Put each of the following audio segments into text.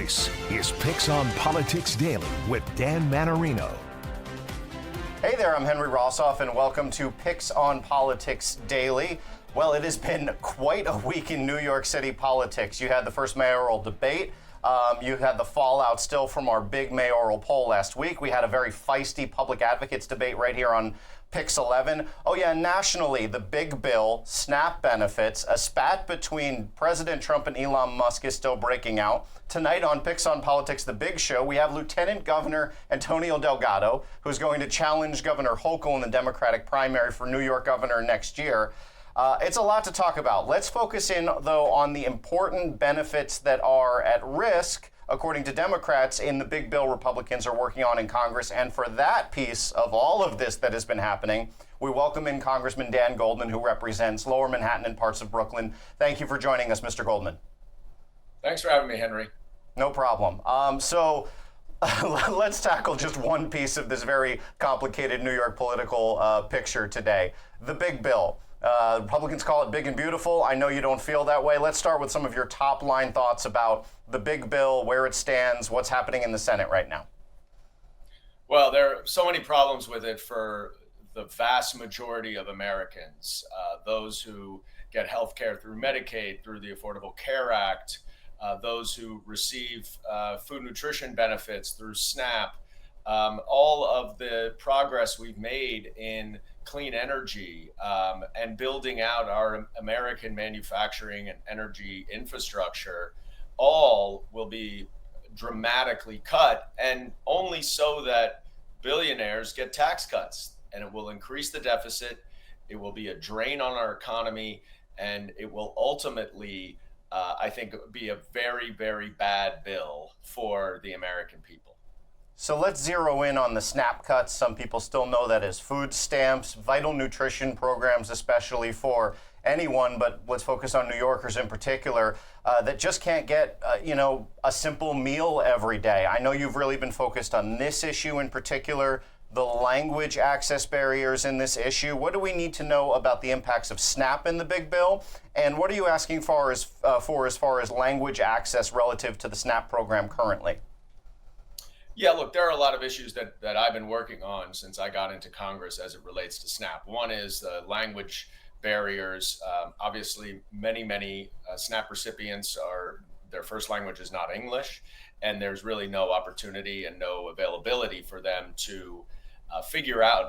This is PIX on Politics Daily with Dan Mannarino. Hey there, I'm Henry Rosoff, and welcome to PIX on Politics Daily. Well, it has been quite a week in New York City politics. You had the first mayoral debate. You had the fallout still from our big mayoral poll last week. We had a very feisty public advocates debate right here on PIX 11. Oh yeah, nationally, the big bill, SNAP benefits, a spat between President Trump and Elon Musk is still breaking out. Tonight on PIX on Politics, the big show, we have Lieutenant Governor Antonio Delgado, who's going to challenge Governor Hochul in the Democratic primary for New York governor next year. It's a lot to talk about. Let's focus in, though, on the important benefits that are at risk, according to Democrats, in the big bill Republicans are working on in Congress. And for that piece of all of this that has been happening, we welcome in Congressman Dan Goldman, who represents Lower Manhattan and parts of Brooklyn. Thank you for joining us, Mr. Goldman. Thanks for having me, Henry. No problem. Let's tackle just one piece of this very complicated New York political picture today. The big bill. Republicans call it big and beautiful. I know you don't feel that way. Let's start with some of your top line thoughts about the big bill, where it stands, what's happening in the Senate right now. Well, there are so many problems with it for the vast majority of Americans, those who get health care through Medicaid, through the Affordable Care Act, those who receive food nutrition benefits through SNAP, all of the progress we've made in clean energy and building out our American manufacturing and energy infrastructure, all will be dramatically cut, and only so that billionaires get tax cuts. And it will increase the deficit, it will be a drain on our economy, and it will ultimately, I think, be a very, very bad bill for the American people. So let's zero in on the SNAP cuts. Some people still know that as food stamps, vital nutrition programs, especially for anyone, but let's focus on New Yorkers in particular, that just can't get, a simple meal every day. I know you've really been focused on this issue in particular, the language access barriers in this issue. What do we need to know about the impacts of SNAP in the big bill? And what are you asking for as far as language access relative to the SNAP program currently? Yeah, look, there are a lot of issues that I've been working on since I got into Congress as it relates to SNAP. One is the language barriers. Obviously, many SNAP recipients their first language is not English, and there's really no opportunity and no availability for them to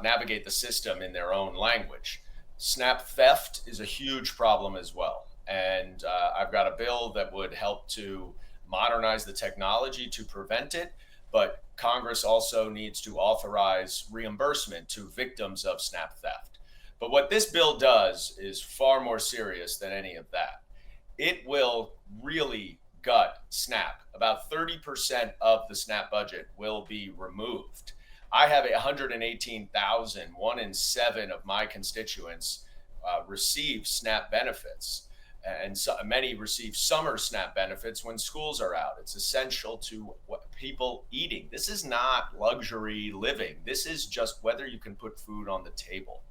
navigate the system in their own language. SNAP theft is a huge problem as well. And I've got a bill that would help to modernize the technology to prevent it. But Congress also needs to authorize reimbursement to victims of SNAP theft. But what this bill does is far more serious than any of that. It will really gut SNAP. About 30% of the SNAP budget will be removed. I have 118,000, 1 in 7 of my constituents receive SNAP benefits. And so many receive summer SNAP benefits when schools are out. It's essential to what people eating. This is not luxury living. This is just whether you can put food on the table.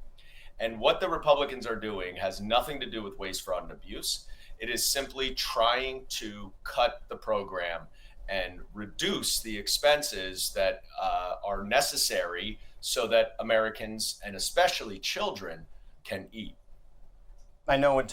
And what the Republicans are doing has nothing to do with waste, fraud, and abuse. It is simply trying to cut the program and reduce the expenses that are necessary so that Americans, and especially children, can eat. I know in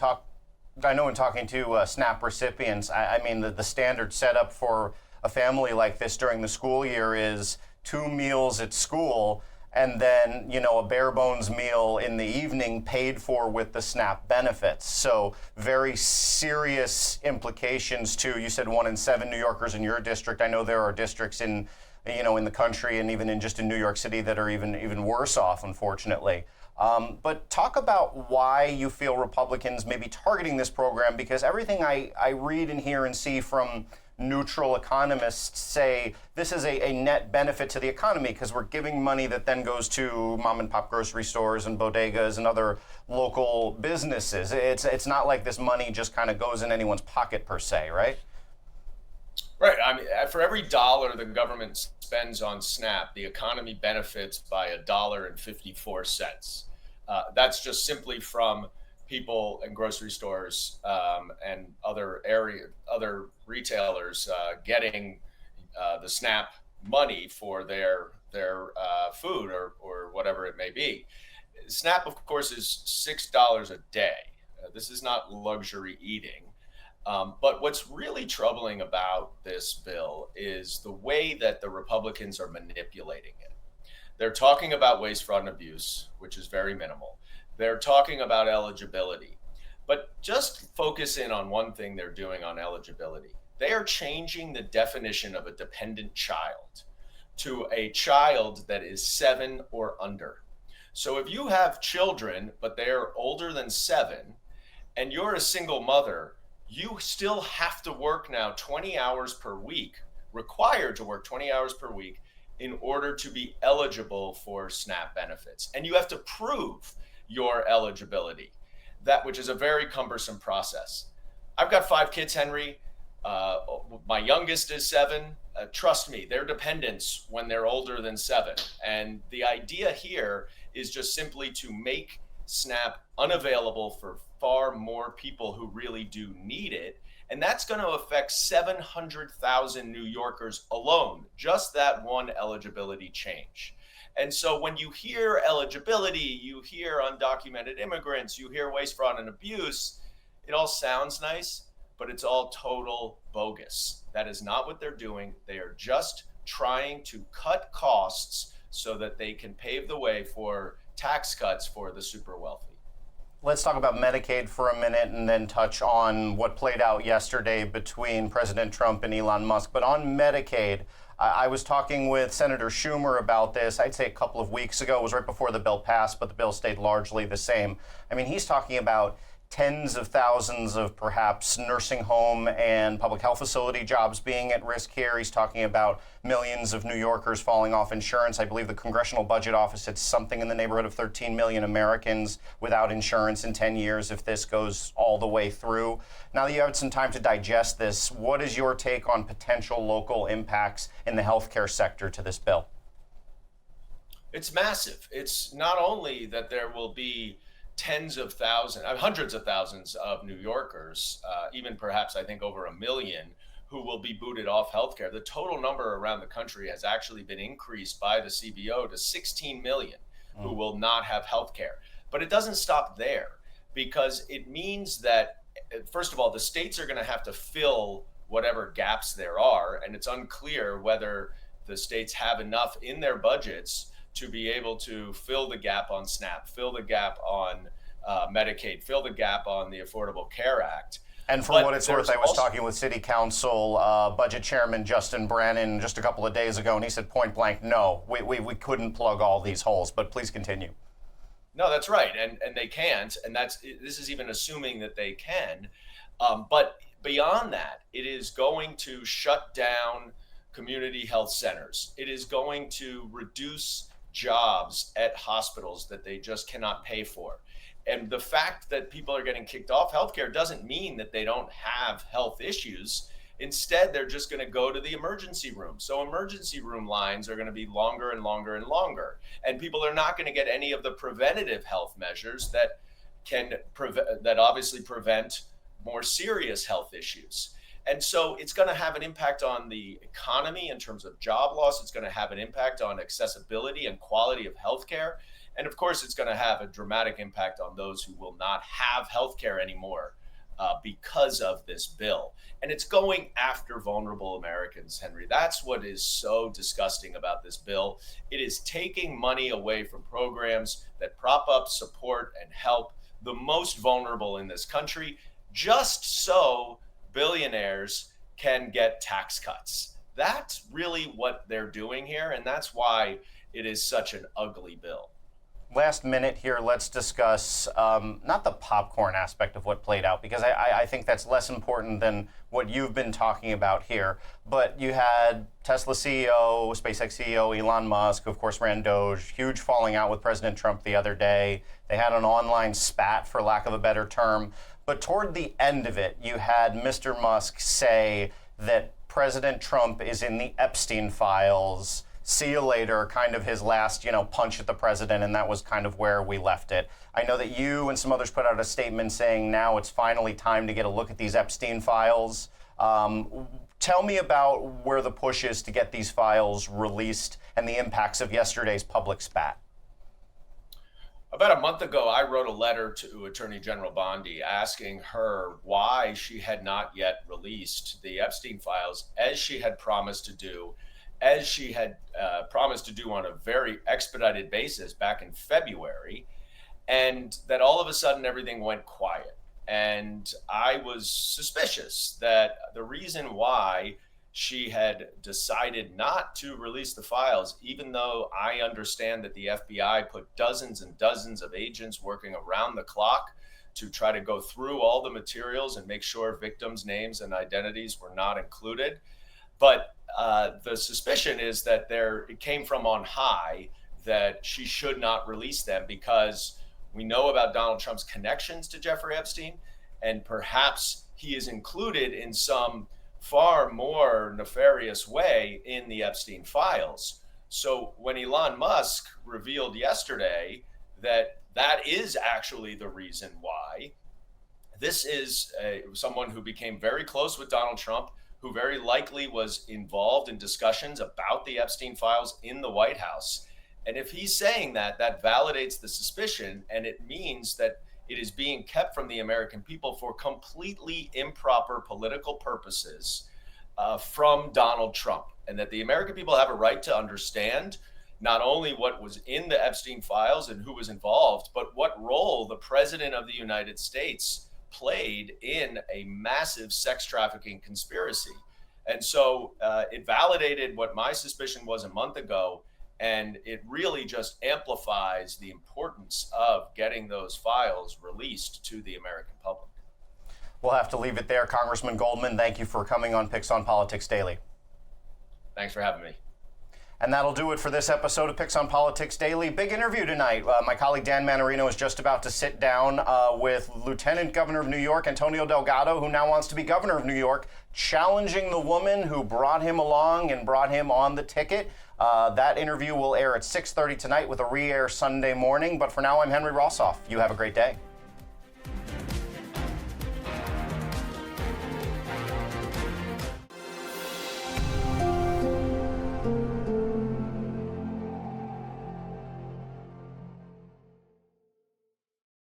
talking to SNAP recipients, I mean, the standard setup for a family like this during the school year is 2 meals at school and then, a bare bones meal in the evening paid for with the SNAP benefits. So very serious implications to, you said 1 in 7 New Yorkers in your district. I know there are districts in the country and even in New York City that are even worse off, unfortunately. But talk about why you feel Republicans may be targeting this program, because everything I read and hear and see from neutral economists say this is a net benefit to the economy because we're giving money that then goes to mom and pop grocery stores and bodegas and other local businesses. It's not like this money just kind of goes in anyone's pocket per se, right? Right. I mean, for every dollar the government spends on SNAP, the economy benefits by $1.54. That's just simply from people in grocery stores and other retailers getting the SNAP money for their food or whatever it may be. SNAP, of course, is $6 a day. This is not luxury eating. But what's really troubling about this bill is the way that the Republicans are manipulating it. They're talking about waste, fraud, and abuse, which is very minimal. They're talking about eligibility. But just focus in on one thing they're doing on eligibility. They are changing the definition of a dependent child to a child that is 7 or under. So if you have children, but they're older than 7, and you're a single mother, you still have to work now 20 hours per week, required to work 20 hours per week in order to be eligible for SNAP benefits. And you have to prove your eligibility, which is a very cumbersome process. I've got 5 kids, Henry. My youngest is 7. Trust me, they're dependents when they're older than 7. And the idea here is just simply to make SNAP unavailable for far more people who really do need it. And that's going to affect 700,000 New Yorkers alone, just that one eligibility change. And so when you hear eligibility, you hear undocumented immigrants, you hear waste, fraud, and abuse, it all sounds nice, but it's all total bogus. That is not what they're doing. They are just trying to cut costs so that they can pave the way for tax cuts for the super wealthy. Let's talk about Medicaid for a minute and then touch on what played out yesterday between President Trump and Elon Musk. But on Medicaid, I was talking with Senator Schumer about this, I'd say a couple of weeks ago. It was right before the bill passed, but the bill stayed largely the same. I mean, he's talking about tens of thousands of perhaps nursing home and public health facility jobs being at risk here. He's talking about millions of New Yorkers falling off insurance. I believe the Congressional Budget Office said something in the neighborhood of 13 million Americans without insurance in 10 years if this goes all the way through. Now that you have some time to digest this, what is your take on potential local impacts in the healthcare sector to this bill? It's massive. It's not only that there will be tens of thousands, hundreds of thousands of New Yorkers, even perhaps I think over 1 million, who will be booted off healthcare. The total number around the country has actually been increased by the CBO to 16 million who will not have healthcare. But it doesn't stop there, because it means that, first of all, the states are going to have to fill whatever gaps there are, and it's unclear whether the states have enough in their budgets to be able to fill the gap on SNAP, fill the gap on Medicaid, fill the gap on the Affordable Care Act. And for what it's worth, I was talking with City Council Budget Chairman Justin Brannan just a couple of days ago, and he said point blank, no, we couldn't plug all these holes. But please continue. No, that's right, and they can't, and this is even assuming that they can. But beyond that, it is going to shut down community health centers. It is going to reduce jobs at hospitals that they just cannot pay for. And the fact that people are getting kicked off healthcare doesn't mean that they don't have health issues. Instead, they're just going to go to the emergency room. So emergency room lines are going to be longer and longer and longer. And people are not going to get any of the preventative health measures that obviously prevent more serious health issues. And so it's going to have an impact on the economy in terms of job loss. It's going to have an impact on accessibility and quality of healthcare. And of course, it's going to have a dramatic impact on those who will not have healthcare anymore because of this bill. And it's going after vulnerable Americans, Henry. That's what is so disgusting about this bill. It is taking money away from programs that prop up, support, and help the most vulnerable in this country, just so billionaires can get tax cuts. That's really what they're doing here, and that's why it is such an ugly bill. Last minute here, let's discuss not the popcorn aspect of what played out, because I think that's less important than what you've been talking about here. But you had Tesla CEO, SpaceX CEO Elon Musk, who of course ran Doge, huge falling out with President Trump the other day. They had an online spat, for lack of a better term. But toward the end of it, you had Mr. Musk say that President Trump is in the Epstein files, see you later, kind of his last, punch at the president, and that was kind of where we left it. I know that you and some others put out a statement saying now it's finally time to get a look at these Epstein files. Tell me about where the push is to get these files released and the impacts of yesterday's public spat. About a month ago, I wrote a letter to Attorney General Bondi asking her why she had not yet released the Epstein files as she had promised to do, on a very expedited basis back in February, and that all of a sudden everything went quiet. And I was suspicious that the reason why she had decided not to release the files, even though I understand that the FBI put dozens and dozens of agents working around the clock to try to go through all the materials and make sure victims' names and identities were not included. But the suspicion is that it came from on high that she should not release them because we know about Donald Trump's connections to Jeffrey Epstein, and perhaps he is included in some far more nefarious way in the Epstein files. So when Elon Musk revealed yesterday that that is actually the reason why, this is someone who became very close with Donald Trump, who very likely was involved in discussions about the Epstein files in the White House. And if he's saying that, that validates the suspicion, and it means that it is being kept from the American people for completely improper political purposes from Donald Trump, and that the American people have a right to understand not only what was in the Epstein files and who was involved, but what role the President of the United States played in a massive sex trafficking conspiracy. And so it validated what my suspicion was a month ago. And it really just amplifies the importance of getting those files released to the American public. We'll have to leave it there. Congressman Goldman, thank you for coming on PIX on Politics Daily. Thanks for having me. And that'll do it for this episode of PIX on Politics Daily. Big interview tonight. My colleague Dan Mannarino is just about to sit down with Lieutenant Governor of New York, Antonio Delgado, who now wants to be governor of New York, challenging the woman who brought him along and brought him on the ticket. That interview will air at 6:30 tonight with a re-air Sunday morning. But for now, I'm Henry Rosoff. You have a great day.